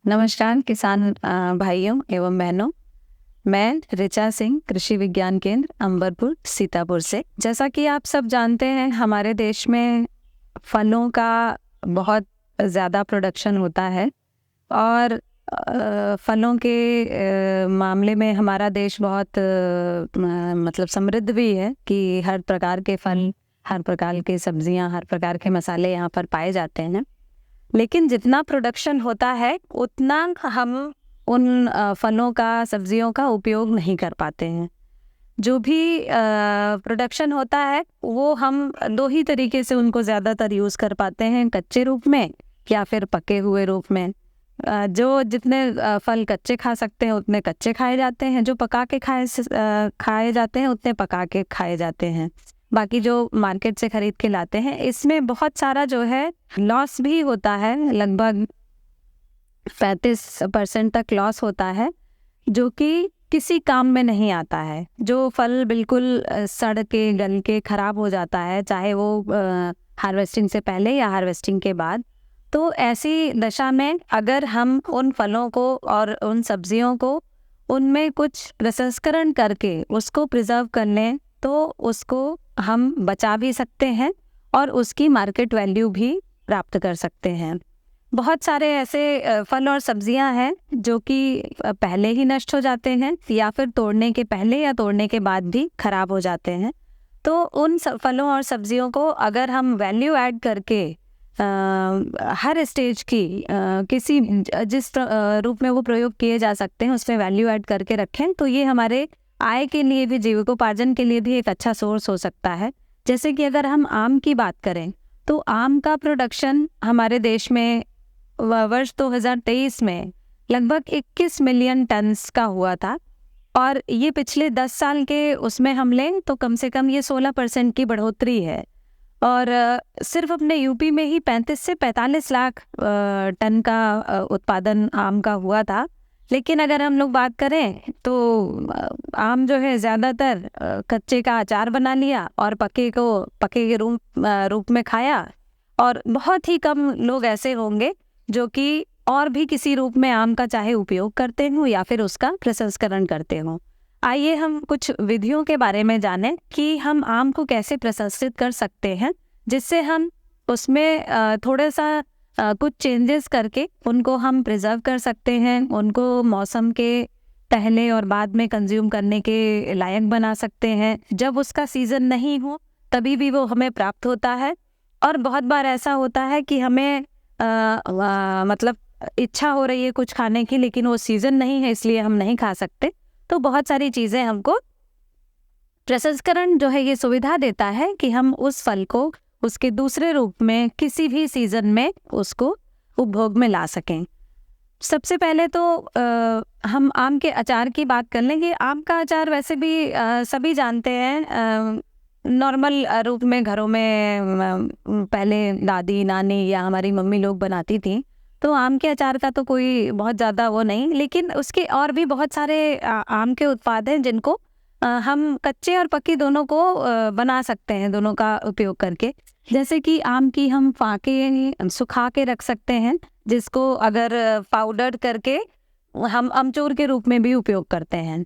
नमस्कार किसान भाइयों एवं बहनों। मैं ऋचा सिंह, कृषि विज्ञान केंद्र अंबरपुर सीतापुर से। जैसा कि आप सब जानते हैं, हमारे देश में फलों का बहुत ज़्यादा प्रोडक्शन होता है और फलों के मामले में हमारा देश बहुत मतलब समृद्ध भी है कि हर प्रकार के फल, हर प्रकार के सब्जियां, हर प्रकार के मसाले यहाँ पर पाए जाते हैं। लेकिन जितना प्रोडक्शन होता है उतना हम उन फलों का, सब्जियों का उपयोग नहीं कर पाते हैं। जो भी प्रोडक्शन होता है वो हम दो ही तरीके से उनको ज़्यादातर यूज़ कर पाते हैं, कच्चे रूप में या फिर पके हुए रूप में। जो जितने फल कच्चे खा सकते हैं उतने कच्चे खाए जाते हैं, जो पका के खाए जाते हैं उतने पका के खाए जाते हैं। बाकी जो मार्केट से खरीद के लाते हैं इसमें बहुत सारा जो है लॉस भी होता है। लगभग 35% तक लॉस होता है, जो कि किसी काम में नहीं आता है। जो फल बिल्कुल सड़ के, गल के खराब हो जाता है, चाहे वो हार्वेस्टिंग से पहले या हार्वेस्टिंग के बाद। तो ऐसी दशा में अगर हम उन फलों को और उन सब्जियों को, उनमें कुछ प्रसंस्करण करके उसको प्रिजर्व कर लें तो उसको हम बचा भी सकते हैं और उसकी मार्केट वैल्यू भी प्राप्त कर सकते हैं। बहुत सारे ऐसे फल और सब्जियां हैं जो कि पहले ही नष्ट हो जाते हैं या फिर तोड़ने के पहले या तोड़ने के बाद भी खराब हो जाते हैं। तो उन फलों और सब्जियों को अगर हम वैल्यू ऐड करके हर स्टेज की किसी जिस रूप में वो प्रयोग किए जा सकते हैं उसमें वैल्यू ऐड करके रखें तो ये हमारे आय के लिए भी, जीविकोपार्जन के लिए भी एक अच्छा सोर्स हो सकता है। जैसे कि अगर हम आम की बात करें तो आम का प्रोडक्शन हमारे देश में वर्ष 2023 में लगभग 21 मिलियन टन्स का हुआ था और ये पिछले 10 साल के उसमें हम लें तो कम से कम ये 16% की बढ़ोतरी है। और सिर्फ अपने यूपी में ही 35 से 45 लाख टन का उत्पादन आम का हुआ था। लेकिन अगर हम लोग बात करें तो आम जो है ज़्यादातर कच्चे का अचार बना लिया और पके के रूप में खाया, और बहुत ही कम लोग ऐसे होंगे जो कि और भी किसी रूप में आम का चाहे उपयोग करते हों या फिर उसका प्रसंस्करण करते हों। आइए हम कुछ विधियों के बारे में जानें कि हम आम को कैसे प्रसंस्कृत कर सकते हैं, जिससे हम उसमें थोड़ा सा कुछ चेंजेस करके उनको हम प्रिजर्व कर सकते हैं, उनको मौसम के पहले और बाद में कंज्यूम करने के लायक बना सकते हैं। जब उसका सीज़न नहीं हो तभी भी वो हमें प्राप्त होता है। और बहुत बार ऐसा होता है कि हमें मतलब इच्छा हो रही है कुछ खाने की लेकिन वो सीज़न नहीं है इसलिए हम नहीं खा सकते। तो बहुत सारी चीज़ें हमको प्रसंस्करण जो है ये सुविधा देता है कि हम उस फल को उसके दूसरे रूप में किसी भी सीज़न में उसको उपभोग में ला सकें। सबसे पहले तो हम आम के अचार की बात कर लेंगे। आम का अचार वैसे भी सभी जानते हैं, नॉर्मल रूप में घरों में पहले दादी, नानी या हमारी मम्मी लोग बनाती थी। तो आम के अचार का तो कोई बहुत ज़्यादा वो नहीं, लेकिन उसके और भी बहुत सारे आम के उत्पाद हैं जिनको हम कच्चे और पकी दोनों को बना सकते हैं, दोनों का उपयोग करके। जैसे कि आम की हम फाके सुखा के रख सकते हैं, जिसको अगर पाउडर करके हम अमचूर के रूप में भी उपयोग करते हैं।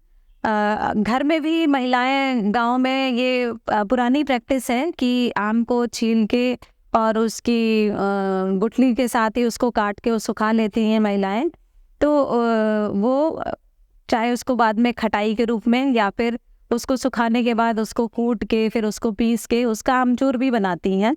घर में भी महिलाएं, गांव में ये पुरानी प्रैक्टिस है कि आम को छील के और उसकी गुठली के साथ ही उसको काट के सुखा लेती हैं महिलाएं। तो वो चाहे उसको बाद में खटाई के रूप में या फिर उसको सुखाने के बाद उसको कूट के फिर उसको पीस के उसका आमचूर भी बनाती हैं।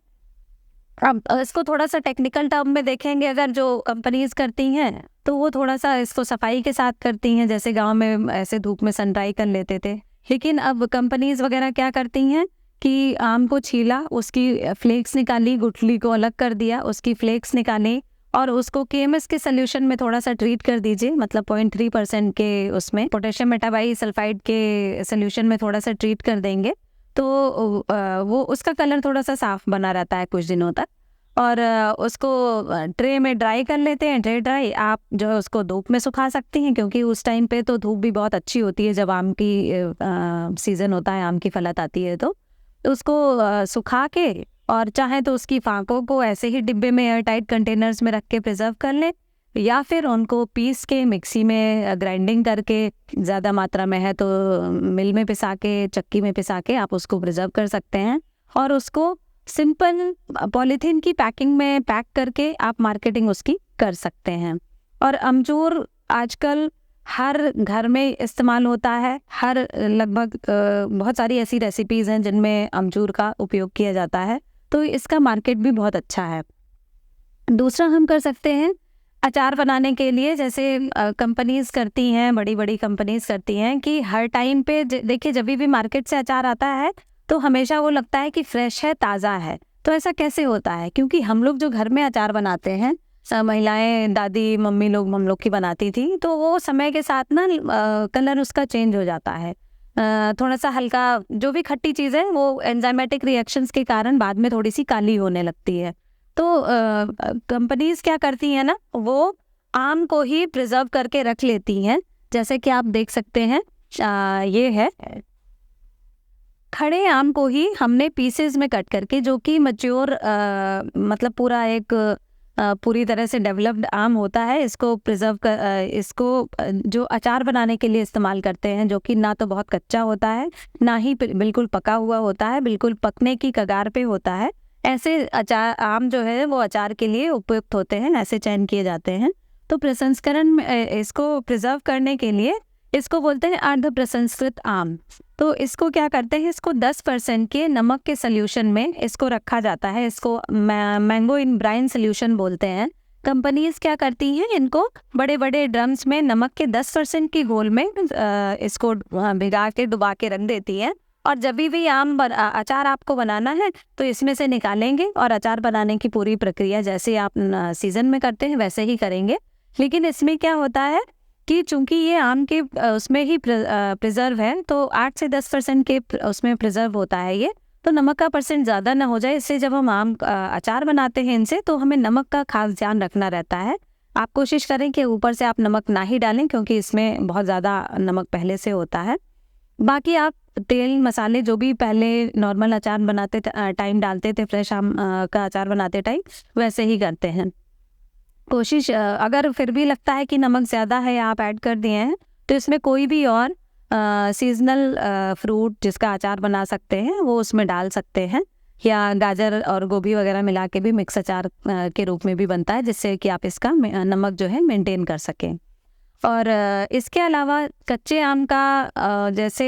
अब इसको थोड़ा सा टेक्निकल टर्म में देखेंगे, अगर जो कंपनीज करती हैं तो वो थोड़ा सा इसको सफाई के साथ करती हैं, जैसे गांव में ऐसे धूप में सन ड्राई कर लेते थे। लेकिन अब कंपनीज वगैरह क्या करती हैं कि आम को छीला, उसकी फ्लेक्स निकाली, गुठली को अलग कर दिया, उसकी फ्लेक्स निकाली और उसको केएमएस के सोल्यूशन में थोड़ा सा ट्रीट कर दीजिए, मतलब 0.3% के उसमें पोटेशियम मेटाबाइसल्फाइड के सोल्यूशन में थोड़ा सा ट्रीट कर देंगे तो वो उसका कलर थोड़ा सा साफ बना रहता है कुछ दिनों तक। और उसको ट्रे में ड्राई कर लेते हैं, ट्रे ड्राई। आप जो है उसको धूप में सुखा सकती हैं क्योंकि उस टाइम पे तो धूप भी बहुत अच्छी होती है जब आम की सीज़न होता है, आम की फलत आती है। तो उसको सुखा के और चाहे तो उसकी फाकों को ऐसे ही डिब्बे में एयर टाइट कंटेनर्स में रख के प्रिजर्व कर लें, या फिर उनको पीस के मिक्सी में ग्राइंडिंग करके, ज़्यादा मात्रा में है तो मिल में पिसा के, चक्की में पिसा के आप उसको प्रिजर्व कर सकते हैं और उसको सिंपल पॉलीथीन की पैकिंग में पैक करके आप मार्केटिंग उसकी कर सकते हैं। और अमचूर आजकल हर घर में इस्तेमाल होता है, हर लगभग बहुत सारी ऐसी रेसिपीज़ हैं जिनमें अमचूर का उपयोग किया जाता है, तो इसका मार्केट भी बहुत अच्छा है। दूसरा हम कर सकते हैं अचार बनाने के लिए, जैसे कंपनीज़ करती हैं, बड़ी बड़ी कंपनीज़ करती हैं कि हर टाइम पे देखिए जब भी मार्केट से अचार आता है तो हमेशा वो लगता है कि फ्रेश है, ताज़ा है। तो ऐसा कैसे होता है? क्योंकि हम लोग जो घर में अचार बनाते हैं, महिलाएं, दादी, मम्मी लोग हम लोग की बनाती थी, तो वो समय के साथ ना कलर उसका चेंज हो जाता है। थोड़ा सा हल्का, जो भी खट्टी चीज़ है वो एंजाइमेटिक रिएक्शंस के कारण बाद में थोड़ी सी काली होने लगती है। तो कंपनीज़ क्या करती हैं ना, वो आम को ही प्रिजर्व करके रख लेती हैं। जैसे कि आप देख सकते हैं, ये है खड़े आम को ही हमने पीसेस में कट करके, जो कि मैच्योर मतलब पूरा एक पूरी तरह से डेवलप्ड आम होता है, इसको प्रिजर्व कर इसको जो अचार बनाने के लिए इस्तेमाल करते हैं, जो कि ना तो बहुत कच्चा होता है, ना ही बिल्कुल पका हुआ होता है, बिल्कुल पकने की कगार पे होता है। ऐसे अचार आम जो है वो अचार के लिए उपयुक्त होते हैं, ऐसे चयन किए जाते हैं। तो प्रसंस्करण में इसको प्रिजर्व करने के लिए इसको बोलते हैं अर्ध प्रसंस्कृत आम। तो इसको क्या करते हैं, इसको 10% के नमक के सोल्यूशन में इसको रखा जाता है। इसको मैंगो इन ब्राइन सोल्यूशन बोलते हैं। कंपनीज क्या करती हैं, इनको बड़े बड़े ड्रम्स में नमक के 10% की घोल में इसको भिगा के डुबा के रख देती हैं। और जब भी अचार आपको बनाना है तो इसमें से निकालेंगे और अचार बनाने की पूरी प्रक्रिया जैसे आप सीजन में करते हैं वैसे ही करेंगे। लेकिन इसमें क्या होता है कि चूंकि ये आम के उसमें ही प्रिजर्व है, तो 8 से 10% के उसमें प्रिजर्व होता है ये, तो नमक का परसेंट ज़्यादा ना हो जाए। इससे जब हम आम अचार बनाते हैं इनसे, तो हमें नमक का खास ध्यान रखना रहता है। आप कोशिश करें कि ऊपर से आप नमक ना ही डालें, क्योंकि इसमें बहुत ज़्यादा नमक पहले से होता है। बाकी आप तेल मसाले जो भी पहले नॉर्मल अचार बनाते टाइम डालते थे, फ्रेश आम का अचार बनाते टाइम, वैसे ही करते हैं। कोशिश अगर फिर भी लगता है कि नमक ज़्यादा है या आप ऐड कर दिए हैं, तो इसमें कोई भी और सीजनल फ्रूट जिसका अचार बना सकते हैं वो उसमें डाल सकते हैं, या गाजर और गोभी वगैरह मिला के भी मिक्स अचार के रूप में भी बनता है, जिससे कि आप इसका नमक जो है मेंटेन कर सकें। और इसके अलावा कच्चे आम का जैसे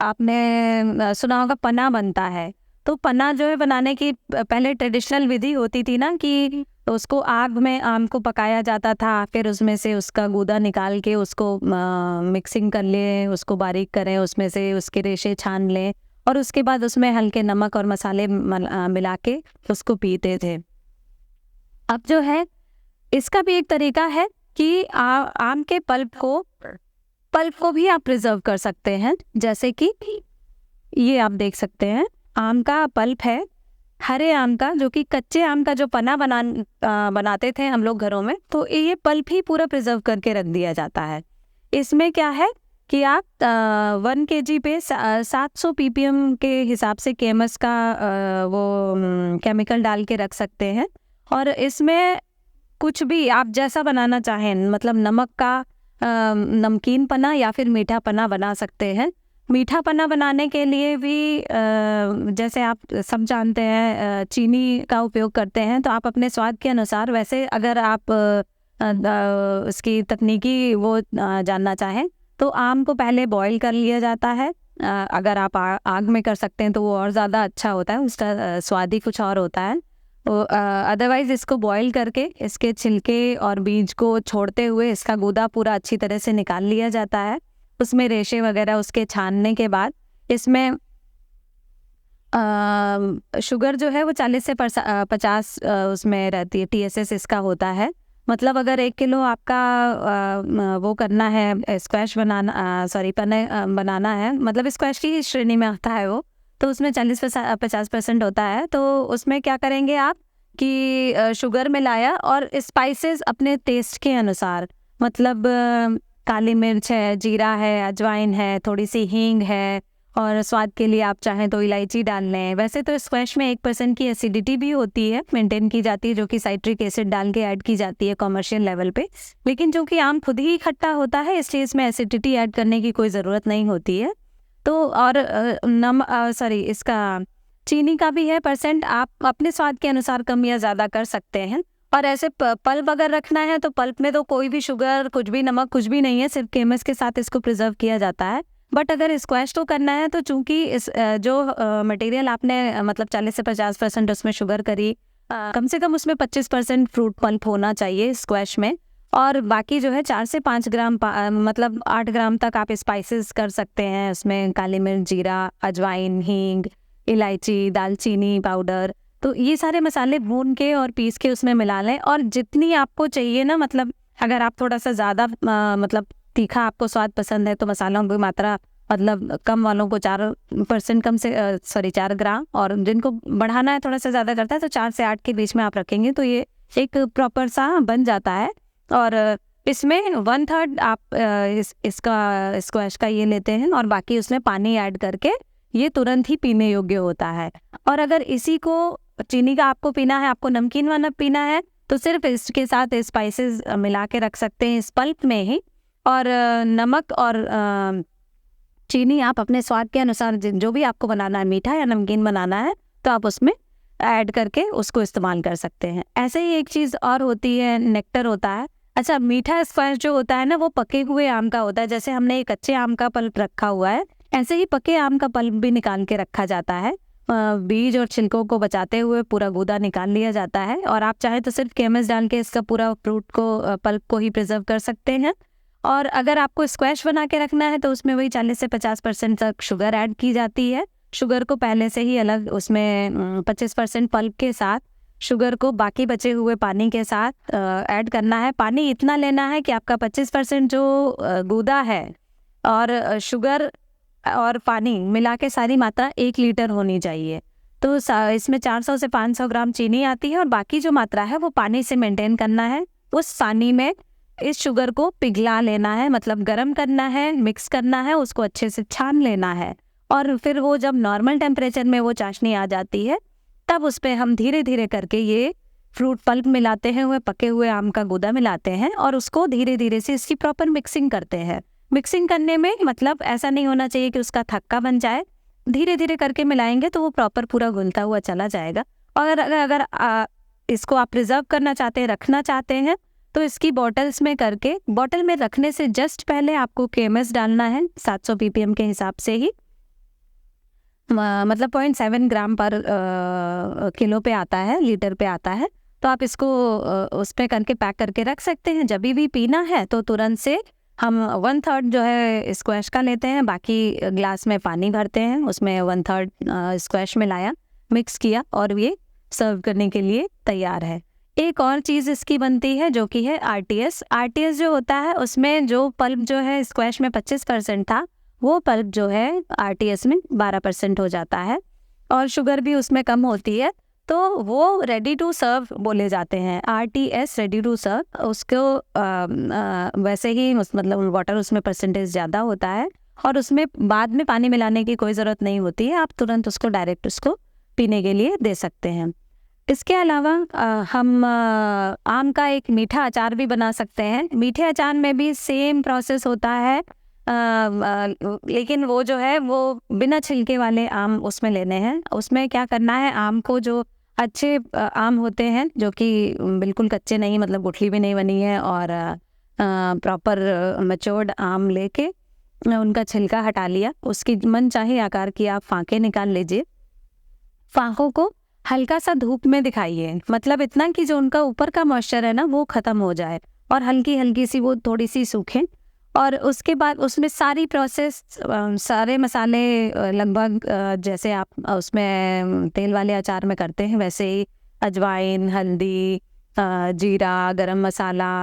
आपने सुना होगा पन्ना बनता है। तो पन्ना जो है बनाने की पहले ट्रेडिशनल विधि होती थी ना, कि उसको आग में आम को पकाया जाता था, फिर उसमें से उसका गूदा निकाल के उसको मिक्सिंग कर लें, उसको बारीक करें, उसमें से उसके रेशे छान लें और उसके बाद उसमें हल्के नमक और मसाले मिला के उसको पीते थे। अब जो है इसका भी एक तरीका है कि आम के पल्प को भी आप प्रिजर्व कर सकते हैं। जैसे कि ये आप देख सकते हैं, आम का पल्प है, हरे आम का, जो कि कच्चे आम का जो पन्ना बनाते थे हम लोग घरों में, तो ये पल्प ही पूरा प्रिजर्व करके रख दिया जाता है। इसमें क्या है कि आप 1 kg पे 700 ppm के हिसाब से केमस का वो केमिकल डाल के रख सकते हैं। और इसमें कुछ भी आप जैसा बनाना चाहें, मतलब नमक का नमकीन पन्ना या फिर मीठा पन्ना बना सकते हैं। मीठा पन्ना बनाने के लिए भी जैसे आप सब जानते हैं चीनी का उपयोग करते हैं, तो आप अपने स्वाद के अनुसार, वैसे अगर आप उसकी तकनीकी वो जानना चाहें तो आम को पहले बॉईल कर लिया जाता है। अगर आप आग में कर सकते हैं तो वो और ज़्यादा अच्छा होता है, उसका स्वाद ही कुछ और होता है। तो अदरवाइज़ इसको बॉईल करके इसके छिलके और बीज को छोड़ते हुए इसका गूदा पूरा अच्छी तरह से निकाल लिया जाता है। उसमें रेशे वगैरह उसके छानने के बाद इसमें शुगर जो है वो 40 से 50 उसमें रहती है, TSS इसका होता है। मतलब अगर 1 किलो आपका वो करना है, स्क्वैश बनाना, पन्ने बनाना है, मतलब स्क्वैश की श्रेणी में आता है वो, तो उसमें 40 से 50% होता है। तो उसमें क्या करेंगे आप कि शुगर मिलाया और स्पाइसेस अपने टेस्ट के अनुसार, मतलब काली मिर्च है, जीरा है, अजवाइन है, थोड़ी सी हींग है और स्वाद के लिए आप चाहें तो इलायची डाल लें। वैसे तो स्क्वैश में 1% की एसिडिटी भी होती है, मेंटेन की जाती है, जो कि साइट्रिक एसिड डाल के ऐड की जाती है कमर्शियल लेवल पे। लेकिन चूँकि आम खुद ही खट्टा होता है, इसलिए इसमें एसिडिटी ऐड करने की कोई ज़रूरत नहीं होती है। तो और इसका चीनी का भी है परसेंट, आप अपने स्वाद के अनुसार कम या ज़्यादा कर सकते हैं। और ऐसे पल्प अगर रखना है तो पल्प में तो कोई भी शुगर, कुछ भी नमक, कुछ भी नहीं है, सिर्फ केमिस्ट के साथ इसको प्रिजर्व किया जाता है। बट अगर स्क्वैश तो करना है तो चूंकि इस जो मटेरियल आपने मतलब 40 से 50% उसमें शुगर करी, कम से कम उसमें 25% फ्रूट पल्प होना चाहिए स्क्वैश में। और बाकी जो है 4 से 5 ग्राम मतलब 8 ग्राम तक आप स्पाइसेस कर सकते हैं उसमें, काली मिर्च, जीरा, अजवाइन, हींग, इलायची, दालचीनी पाउडर। तो ये सारे मसाले भून के और पीस के उसमें मिला लें। और जितनी आपको चाहिए ना, मतलब अगर आप थोड़ा सा ज़्यादा मतलब तीखा आपको स्वाद पसंद है तो मसालों की मात्रा मतलब कम वालों को 4% कम से 4 ग्राम, और जिनको बढ़ाना है थोड़ा सा ज़्यादा करता है तो 4 से 8 के बीच में आप रखेंगे तो ये एक प्रॉपर सा बन जाता है। और इसमें 1/3 आप इसका स्क्वैश का ये लेते हैं और बाकी उसमें पानी ऐड करके ये तुरंत ही पीने योग्य होता है। और अगर इसी को चीनी का आपको पीना है, आपको नमकीन वाला पीना है, तो सिर्फ इसके साथ स्पाइसेस मिला के रख सकते हैं इस पल्प में ही। और नमक और चीनी आप अपने स्वाद के अनुसार, जो भी आपको बनाना है, मीठा या नमकीन बनाना है, तो आप उसमें ऐड करके उसको इस्तेमाल कर सकते हैं। ऐसे ही एक चीज़ और होती है, नेक्टर होता है। अच्छा, मीठा स्क्वैश जो होता है ना, वो पके हुए आम का होता है। जैसे हमने एक कच्चे आम का पल्प रखा हुआ है, ऐसे ही पके आम का पल्प भी निकाल के रखा जाता है। बीज और छिलकों को बचाते हुए पूरा गूदा निकाल लिया जाता है। और आप चाहे तो सिर्फ केमिस्ट डाल के इसका पूरा फ्रूट को, पल्प को ही प्रिजर्व कर सकते हैं। और अगर आपको स्क्वैश बना के रखना है तो उसमें वही 40 से 50% तक शुगर ऐड की जाती है। शुगर को पहले से ही अलग, उसमें 25% पल्प के साथ शुगर को बाकी बचे हुए पानी के साथ ऐड करना है। पानी इतना लेना है कि आपका 25% जो गूदा है और शुगर और पानी मिला के सारी मात्रा 1 लीटर होनी चाहिए। तो इसमें 400 से 500 ग्राम चीनी आती है और बाकी जो मात्रा है वो पानी से मेंटेन करना है। उस पानी में इस शुगर को पिघला लेना है, मतलब गर्म करना है, मिक्स करना है, उसको अच्छे से छान लेना है। और फिर वो जब नॉर्मल टेम्परेचर में वो चाशनी आ जाती है, तब उस पर हम धीरे धीरे करके ये फ्रूट पल्प मिलाते हैं, वह पके हुए आम का गूदा मिलाते हैं और उसको धीरे धीरे से इसकी प्रॉपर मिक्सिंग करते हैं। मिक्सिंग करने में मतलब ऐसा नहीं होना चाहिए कि उसका थक्का बन जाए, धीरे धीरे करके मिलाएंगे तो वो प्रॉपर पूरा घुलता हुआ चला जाएगा। और अगर इसको आप प्रिजर्व करना चाहते हैं, रखना चाहते हैं, तो इसकी बॉटल्स में करके, बॉटल में रखने से जस्ट पहले आपको केएमएस डालना है 700 ppm के हिसाब से ही, मतलब 0.7 ग्राम पर किलो पे आता है, लीटर पे आता है। तो आप इसको उस पर करके पैक करके रख सकते हैं। जब भी पीना है तो तुरंत से हम 1/3 जो है स्क्वैश का लेते हैं, बाकी ग्लास में पानी भरते हैं, उसमें 1/3 स्क्वैश मिलाया, मिक्स किया और ये सर्व करने के लिए तैयार है। एक और चीज़ इसकी बनती है जो कि है आरटीएस। आरटीएस जो होता है उसमें जो पल्प जो है स्क्वैश में 25% था, वो पल्प जो है आरटीएस में 12% हो जाता है और शुगर भी उसमें कम होती है, तो वो रेडी टू सर्व बोले जाते हैं। आरटीएस रेडी टू सर्व, उसको वैसे ही मतलब वाटर उसमें परसेंटेज ज़्यादा होता है और उसमें बाद में पानी मिलाने की कोई ज़रूरत नहीं होती है, आप तुरंत उसको डायरेक्ट उसको पीने के लिए दे सकते हैं। इसके अलावा हम आम का एक मीठा अचार भी बना सकते हैं। मीठे अचार में भी सेम प्रोसेस होता है, लेकिन वो जो है वो बिना छिलके वाले आम उसमें लेने हैं। उसमें क्या करना है, आम को जो अच्छे आम होते हैं जो कि बिल्कुल कच्चे नहीं, मतलब गुठली भी नहीं बनी है, और प्रॉपर मैच्योर्ड आम लेके उनका छिलका हटा लिया, उसकी मन चाहे आकार की आप फांके निकाल लीजिए। फांकों को हल्का सा धूप में दिखाइए, मतलब इतना कि जो उनका ऊपर का मॉइस्चर है ना वो ख़त्म हो जाए और हल्की हल्की सी वो थोड़ी सी सूखें। और उसके बाद उसमें सारी प्रोसेस, सारे मसाले लगभग जैसे आप उसमें तेल वाले अचार में करते हैं वैसे ही अजवाइन, हल्दी, जीरा, गरम मसाला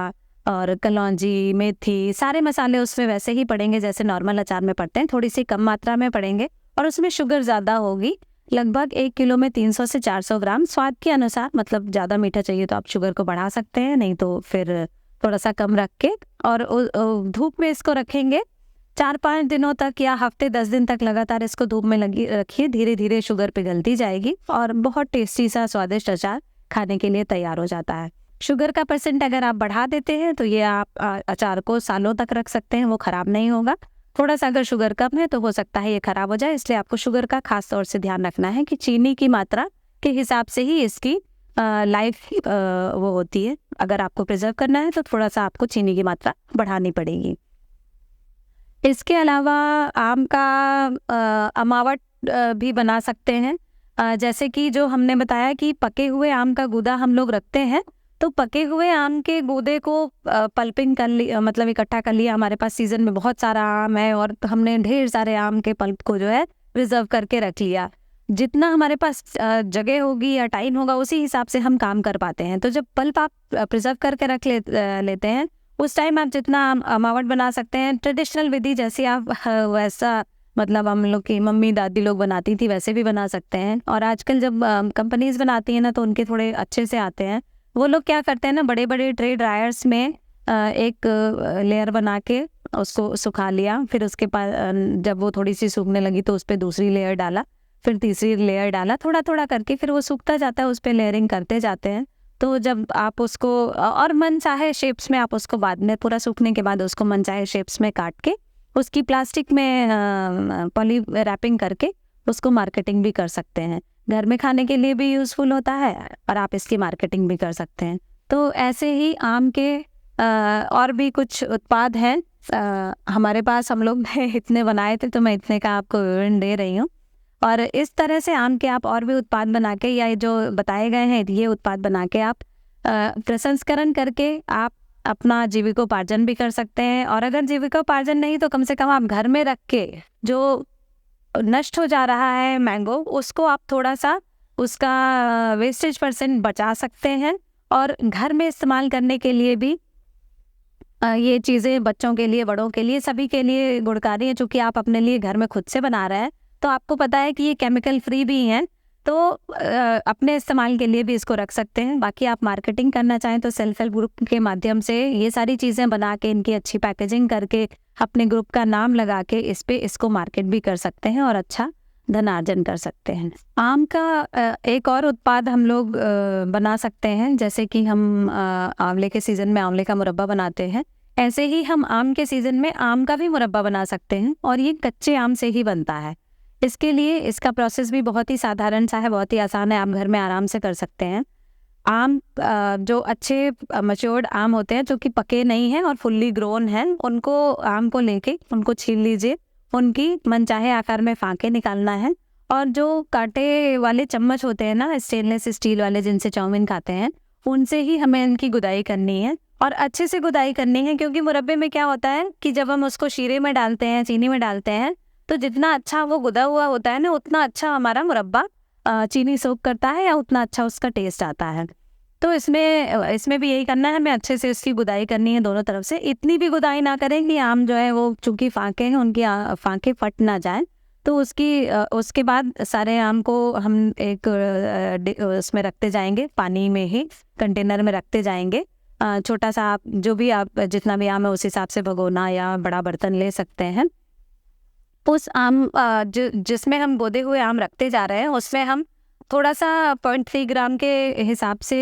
और कलौंजी, मेथी, सारे मसाले उसमें वैसे ही पड़ेंगे जैसे नॉर्मल अचार में पड़ते हैं, थोड़ी सी कम मात्रा में पड़ेंगे। और उसमें शुगर ज़्यादा होगी, लगभग 1 किलो में 300 से 400 ग्राम, स्वाद के अनुसार। मतलब ज़्यादा मीठा चाहिए तो आप शुगर को बढ़ा सकते हैं, नहीं तो फिर थोड़ा सा कम रख के। और धूप में इसको रखेंगे 4-5 दिनों तक या हफ्ते 10 दिन तक लगातार इसको धूप में लगी रखिए, धीरे धीरे शुगर पिघलती जाएगी और बहुत टेस्टी सा स्वादिष्ट अचार खाने के लिए तैयार हो जाता है। शुगर का परसेंट अगर आप बढ़ा देते हैं तो ये आप अचार को सालों तक रख सकते हैं, वो ख़राब नहीं होगा। थोड़ा सा अगर शुगर कम है तो हो सकता है ये ख़राब हो जाए, इसलिए आपको शुगर का खास तौर से ध्यान रखना है कि चीनी की मात्रा के हिसाब से ही इसकी लाइफ वो होती है। अगर आपको प्रिजर्व करना है तो थोड़ा सा आपको चीनी की मात्रा बढ़ानी पड़ेगी। इसके अलावा आम का अमावट भी बना सकते हैं। जैसे कि जो हमने बताया कि पके हुए आम का गूदा हम लोग रखते हैं, तो पके हुए आम के गूदे को पल्पिंग कर लिया, मतलब इकट्ठा कर लिया। हमारे पास सीज़न में बहुत सारा आम है और हमने ढेर सारे आम के पल्प को जो है रिजर्व करके रख लिया। जितना हमारे पास जगह होगी या टाइम होगा उसी हिसाब से हम काम कर पाते हैं। तो जब पल्प आप प्रिजर्व करके रख लेते हैं, उस टाइम आप जितना अमावट बना सकते हैं ट्रेडिशनल विधि जैसी आप वैसा, मतलब हम लोग की मम्मी दादी लोग बनाती थी वैसे भी बना सकते हैं। और आजकल जब कंपनीज बनाती हैं ना तो उनके थोड़े अच्छे से आते हैं। वो लोग क्या करते हैं ना, बड़े बड़े ट्रे ड्रायर्स में एक लेयर बना के उसको सुखा लिया, फिर उसके बाद जब वो थोड़ी सी सूखने लगी तो उस पर दूसरी लेयर डाला, फिर तीसरी लेयर डाला, थोड़ा थोड़ा करके फिर वो सूखता जाता है, उस पर लेयरिंग करते जाते हैं। तो जब आप उसको और मन चाहे शेप्स में आप उसको बाद में पूरा सूखने के बाद उसको मन चाहे शेप्स में काट के उसकी प्लास्टिक में पॉली रैपिंग करके उसको मार्केटिंग भी कर सकते हैं। घर में खाने के लिए भी यूज़फुल होता है और आप इसकी मार्केटिंग भी कर सकते हैं। तो ऐसे ही आम के और भी कुछ उत्पाद हैं हमारे पास, हम लोग ने इतने बनाए थे तो मैं इतने का आपको विवरण दे रही हूँ। और इस तरह से आम के आप और भी उत्पाद बना के, या जो बताए गए हैं ये उत्पाद बना के आप प्रसंस्करण करके आप अपना जीविकोपार्जन भी कर सकते हैं। और अगर जीविकोपार्जन नहीं तो कम से कम आप घर में रख के जो नष्ट हो जा रहा है मैंगो, उसको आप थोड़ा सा उसका वेस्टेज परसेंट बचा सकते हैं और घर में इस्तेमाल करने के लिए भी ये चीज़ें बच्चों के लिए, बड़ों के लिए, सभी के लिए गुणकारी है। चूँकि आप अपने लिए घर में खुद से बना रहे हैं तो आपको पता है कि ये केमिकल फ्री भी हैं, तो अपने इस्तेमाल के लिए भी इसको रख सकते हैं। बाकी आप मार्केटिंग करना चाहें तो सेल्फ हेल्प ग्रुप के माध्यम से ये सारी चीज़ें बना के इनकी अच्छी पैकेजिंग करके अपने ग्रुप का नाम लगा के इसको मार्केट भी कर सकते हैं और अच्छा धनार्जन कर सकते हैं। आम का एक और उत्पाद हम लोग बना सकते हैं, जैसे कि हम आंवले के सीज़न में आंवले का मुरब्बा बनाते हैं, ऐसे ही हम आम के सीज़न में आम का भी मुरब्बा बना सकते हैं और ये कच्चे आम से ही बनता है। इसके लिए इसका प्रोसेस भी बहुत ही साधारण सा है, बहुत ही आसान है, आप घर में आराम से कर सकते हैं। आम जो अच्छे मैच्योर्ड आम होते हैं जो कि पके नहीं हैं और फुल्ली ग्रोन हैं, उनको आम को लेके उनको छील लीजिए, उनकी मनचाहे आकार में फांके निकालना है। और जो कांटे वाले चम्मच होते हैं ना, स्टेनलेस स्टील वाले जिनसे चाउमीन खाते हैं, उनसे ही हमें इनकी गुदाई करनी है और अच्छे से गुदाई करनी है। क्योंकि मुरब्बे में क्या होता है कि जब हम उसको शीरे में डालते हैं, चीनी में डालते हैं, तो जितना अच्छा वो गुदा हुआ होता है ना, उतना अच्छा हमारा मुरब्बा चीनी सोख करता है या उतना अच्छा उसका टेस्ट आता है। तो इसमें भी यही करना है, हमें अच्छे से इसकी गुदाई करनी है दोनों तरफ से। इतनी भी गुदाई ना करें कि आम जो है वो चूँकि फांके हैं उनकी फांके फट ना जाएं। तो उसके बाद सारे आम को हम एक उसमें रखते जाएंगे, पानी में ही कंटेनर में रखते जाएंगे। छोटा सा आप जो भी आप जितना भी आम है उस हिसाब से भगोना या बड़ा बर्तन ले सकते हैं। उस आम जिसमें हम गोदे हुए आम रखते जा रहे हैं उसमें हम थोड़ा सा 0.3 ग्राम के हिसाब से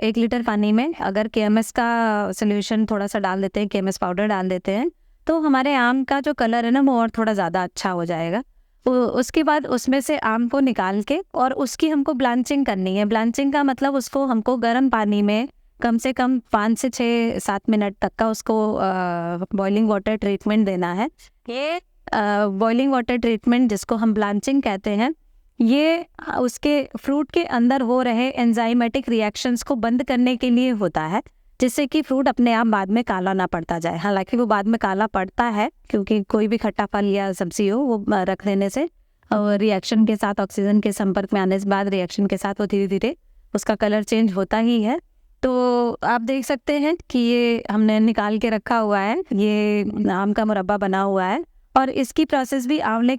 1 लीटर पानी में अगर KMS का सोल्यूशन थोड़ा सा डाल देते हैं, KMS पाउडर डाल देते हैं, तो हमारे आम का जो कलर है ना वो और थोड़ा ज़्यादा अच्छा हो जाएगा। उसके बाद उसमें से आम को निकाल के और उसकी हमको ब्लांचिंग करनी है। ब्लांचिंग का मतलब उसको हमको गर्म पानी में कम से कम 5 से 6-7 मिनट तक का उसको बॉइलिंग वाटर ट्रीटमेंट देना है। ये बॉइलिंग वाटर ट्रीटमेंट जिसको हम ब्लांचिंग कहते हैं, ये उसके फ्रूट के अंदर हो रहे एंजाइमेटिक रिएक्शंस को बंद करने के लिए होता है, जिससे कि फ्रूट अपने आप बाद में काला ना पड़ता जाए। हालांकि वो बाद में काला पड़ता है क्योंकि कोई भी खट्टा फल या सब्जी हो वो रख देने से रिएक्शन के साथ, ऑक्सीजन के संपर्क में आने के बाद रिएक्शन के साथ वो धीरे धीरे उसका कलर चेंज होता ही है। तो आप देख सकते हैं कि ये हमने निकाल के रखा हुआ है, ये आम का मुरब्बा बना हुआ है और इसकी प्रोसेस भी आंवले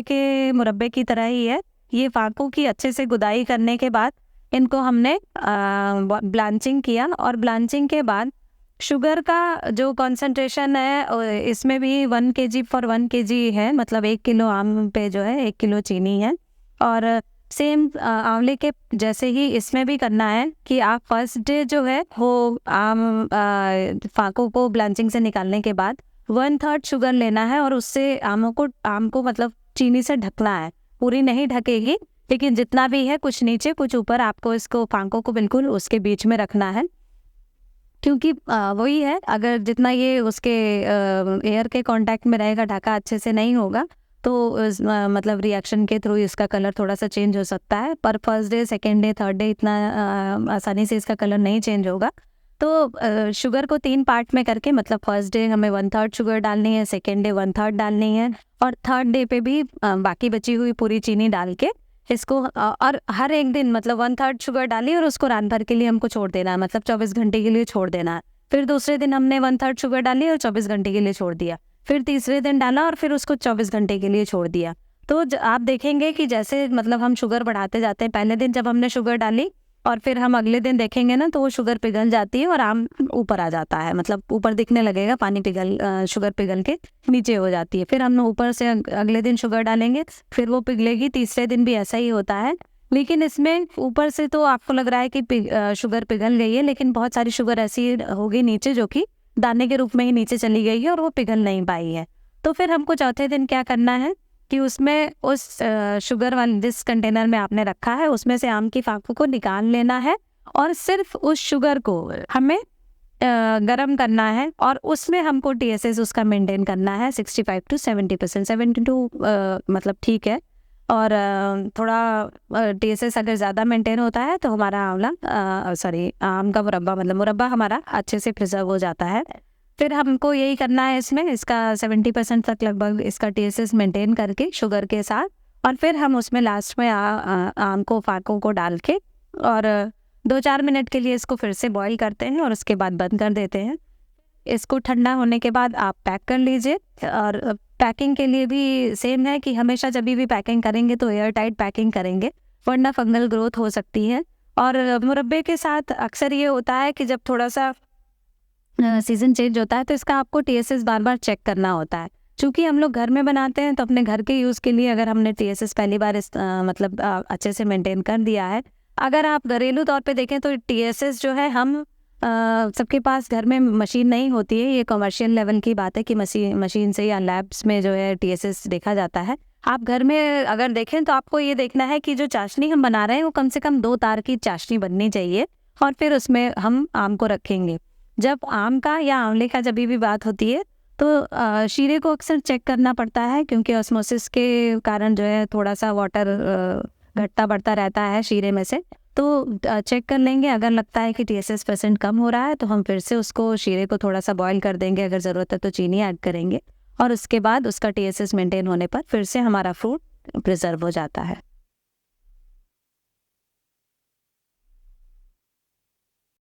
के मुरब्बे की तरह ही है। ये फांकों की अच्छे से गुदाई करने के बाद इनको हमने ब्लांचिंग किया और ब्लांचिंग के बाद शुगर का जो कॉन्सेंट्रेशन है इसमें भी 1 kg फॉर 1 kg है, मतलब 1 किलो आम पे जो है 1 किलो चीनी है। और सेम आंवले के जैसे ही इसमें भी करना है कि आप फर्स्ट डे जो है वो आम फाकों को ब्लांचिंग से निकालने के बाद 1/3 शुगर लेना है और उससे आम को मतलब चीनी से ढकना है। पूरी नहीं ढकेगी, लेकिन जितना भी है कुछ नीचे कुछ ऊपर आपको इसको फाकों को बिल्कुल उसके बीच में रखना है, क्योंकि वही है, अगर जितना ये उसके एयर के कांटेक्ट में रहेगा, ढका अच्छे से नहीं होगा, तो मतलब रिएक्शन के थ्रू इसका कलर थोड़ा सा चेंज हो सकता है। पर first day, second day, third day इतना आसानी से इसका कलर नहीं चेंज होगा। तो शुगर को 3 पार्ट में करके, मतलब फर्स्ट डे हमें 1/3 शुगर डालनी है, सेकेंड डे 1/3 डालनी है, और थर्ड डे पे भी बाकी बची हुई पूरी चीनी डाल के इसको और हर एक दिन मतलब 1/3 शुगर डाली और उसको रात भर के लिए हमको छोड़ देना है, मतलब 24 घंटे के लिए छोड़ देना है। फिर दूसरे दिन हमने 1/3 शुगर डाली और 24 घंटे के लिए छोड़ दिया। फिर तीसरे दिन डाला और फिर उसको 24 घंटे के लिए छोड़ दिया। तो आप देखेंगे कि जैसे मतलब हम शुगर बढ़ाते जाते हैं, पहले दिन जब हमने शुगर डाली और फिर हम अगले दिन देखेंगे ना, तो वो शुगर पिघल जाती है और आम ऊपर आ जाता है, मतलब ऊपर दिखने लगेगा, पानी शुगर पिघल के नीचे हो जाती है। फिर हम ऊपर से अगले दिन शुगर डालेंगे, फिर वो पिघलेगी। तीसरे दिन भी ऐसा ही होता है, लेकिन इसमें ऊपर से तो आपको लग रहा है कि शुगर पिघल गई है, लेकिन बहुत सारी शुगर ऐसी होगी नीचे जो कि दाने के रूप में ही नीचे चली गई है और वो पिघल नहीं पाई है। तो फिर हमको चौथे दिन क्या करना है कि उसमें उस शुगर वाले जिस कंटेनर में आपने रखा है उसमें से आम की फाकों को निकाल लेना है और सिर्फ उस शुगर को हमें गरम करना है, और उसमें हमको TSS उसका मेंटेन करना है 65 to 70%। 72 मतलब ठीक है, और थोड़ा TSS अगर ज़्यादा मेंटेन होता है तो हमारा आम का मुरब्बा, मतलब मुरब्बा हमारा अच्छे से प्रिजर्व हो जाता है। फिर हमको यही करना है इसमें, इसका 70% तक लगभग इसका TSS मेंटेन करके शुगर के साथ, और फिर हम उसमें लास्ट में आम को फाकों को डाल के और 2-4 मिनट के लिए इसको फिर से बॉईल करते हैं और उसके बाद बंद कर देते हैं। इसको ठंडा होने के बाद आप पैक कर लीजिए। और पैकिंग के लिए भी सेम है कि हमेशा जब भी पैकिंग करेंगे तो एयर टाइट पैकिंग करेंगे, वरना फंगल ग्रोथ हो सकती है। और मुरब्बे के साथ अक्सर ये होता है कि जब थोड़ा सा सीज़न चेंज होता है तो इसका आपको TSS बार बार चेक करना होता है। चूँकि हम लोग घर में बनाते हैं तो अपने घर के यूज़ के लिए अगर हमने TSS पहली बार मतलब अच्छे से मेंटेन कर दिया है। अगर आप घरेलू तौर पे देखें तो TSS जो है हम सबके पास घर में मशीन नहीं होती है, ये कमर्शियल लेवल की बात है कि मशीन से या लैब्स में जो है TSS देखा जाता है। आप घर में अगर देखें तो आपको ये देखना है कि जो चाशनी हम बना रहे हैं वो कम से कम 2 तार की चाशनी बननी चाहिए, और फिर उसमें हम आम को रखेंगे। जब आम का या आंवले का जब भी बात होती है तो शीरे को अक्सर चेक करना पड़ता है, क्योंकि ऑस्मोसिस के कारण जो है थोड़ा सा वाटर घटता बढ़ता रहता है शीरे में से। तो चेक कर लेंगे, अगर लगता है कि TSS% कम हो रहा है तो हम फिर से उसको शीरे को थोड़ा सा बॉईल कर देंगे, अगर ज़रूरत है तो चीनी ऐड करेंगे, और उसके बाद उसका TSS मेंटेन होने पर फिर से हमारा फ्रूट प्रिजर्व हो जाता है।